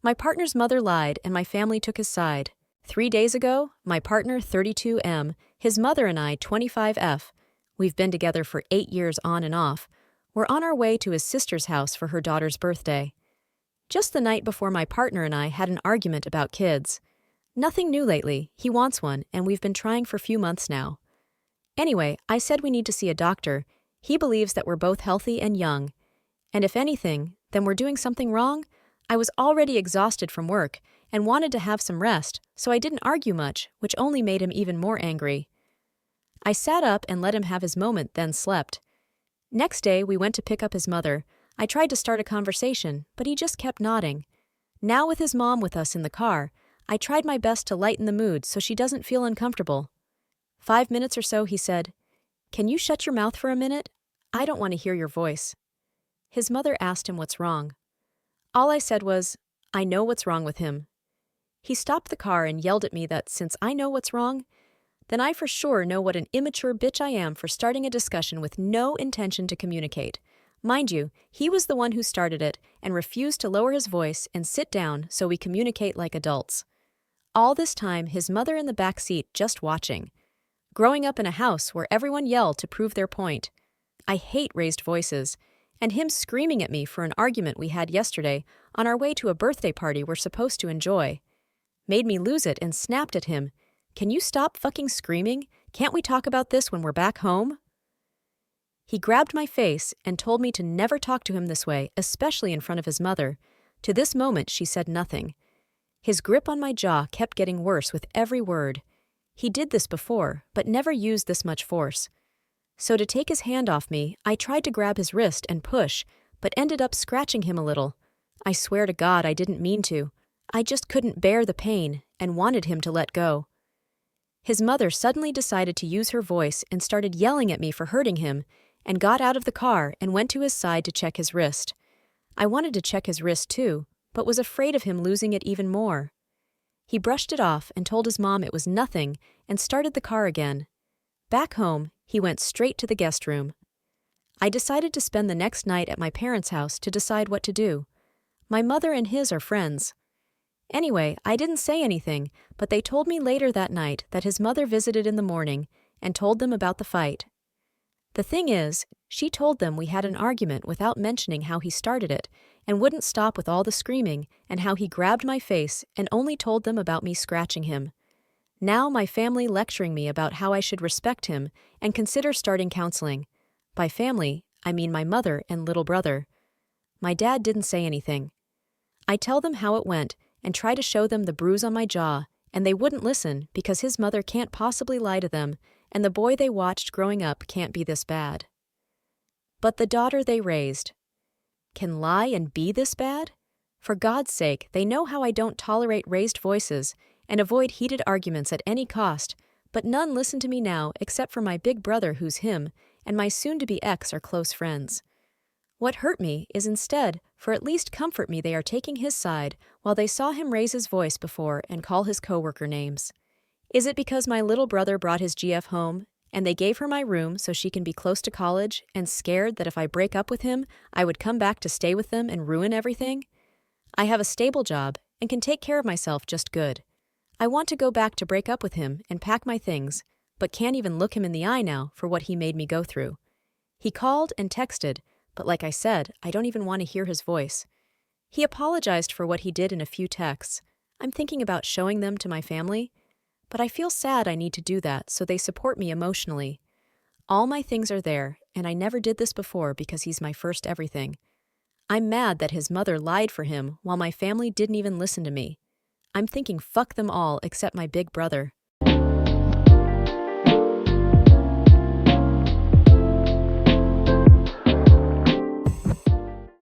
My partner's mother lied and my family took his side. 3 days ago, my partner 32M, his mother and I 25F, we've been together for 8 years on and off, were on our way to his sister's house for her daughter's birthday. Just the night before my partner and I had an argument about kids. Nothing new lately, he wants one and we've been trying for a few months now. Anyway, I said we need to see a doctor. He believes that we're both healthy and young. And if anything, then we're doing something wrong. I was already exhausted from work and wanted to have some rest, so I didn't argue much, which only made him even more angry. I sat up and let him have his moment, then slept. Next day, we went to pick up his mother. I tried to start a conversation, but he just kept nodding. Now with his mom with us in the car, I tried my best to lighten the mood so she doesn't feel uncomfortable. 5 minutes or so, he said, "Can you shut your mouth for a minute? I don't want to hear your voice." His mother asked him what's wrong. All I said was, "I know what's wrong with him." He stopped the car and yelled at me that since I know what's wrong, then I for sure know what an immature bitch I am for starting a discussion with no intention to communicate. Mind you, he was the one who started it and refused to lower his voice and sit down so we communicate like adults. All this time, his mother in the back seat just watching. Growing up in a house where everyone yelled to prove their point. I hate raised voices, and him screaming at me for an argument we had yesterday on our way to a birthday party we're supposed to enjoy. Made me lose it and snapped at him. "Can you stop fucking screaming? Can't we talk about this when we're back home?" He grabbed my face and told me to never talk to him this way, especially in front of his mother. To this moment, she said nothing. His grip on my jaw kept getting worse with every word. He did this before, but never used this much force. So to take his hand off me, I tried to grab his wrist and push, but ended up scratching him a little. I swear to God I didn't mean to. I just couldn't bear the pain and wanted him to let go. His mother suddenly decided to use her voice and started yelling at me for hurting him, and got out of the car and went to his side to check his wrist. I wanted to check his wrist too, but was afraid of him losing it even more. He brushed it off and told his mom it was nothing and started the car again. Back home, he went straight to the guest room. I decided to spend the next night at my parents' house to decide what to do. My mother and his are friends. Anyway, I didn't say anything, but they told me later that night that his mother visited in the morning and told them about the fight. The thing is, she told them we had an argument without mentioning how he started it, and wouldn't stop with all the screaming and how he grabbed my face and only told them about me scratching him. Now my family lecturing me about how I should respect him and consider starting counseling. By family, I mean my mother and little brother. My dad didn't say anything. I tell them how it went and try to show them the bruise on my jaw, and they wouldn't listen because his mother can't possibly lie to them, and the boy they watched growing up can't be this bad. But the daughter they raised can lie and be this bad? For God's sake, they know how I don't tolerate raised voices and avoid heated arguments at any cost, but none listen to me now except for my big brother who's him, and my soon-to-be ex are close friends. What hurt me is instead, for at least comfort me they are taking his side while they saw him raise his voice before and call his coworker names. Is it because my little brother brought his GF home, and they gave her my room so she can be close to college, and scared that if I break up with him, I would come back to stay with them and ruin everything? I have a stable job and can take care of myself just good. I want to go back to break up with him and pack my things, but can't even look him in the eye now for what he made me go through. He called and texted, but like I said, I don't even want to hear his voice. He apologized for what he did in a few texts. I'm thinking about showing them to my family, but I feel sad I need to do that so they support me emotionally. All my things are there, and I never did this before because he's my first everything. I'm mad that his mother lied for him while my family didn't even listen to me. I'm thinking fuck them all except my big brother.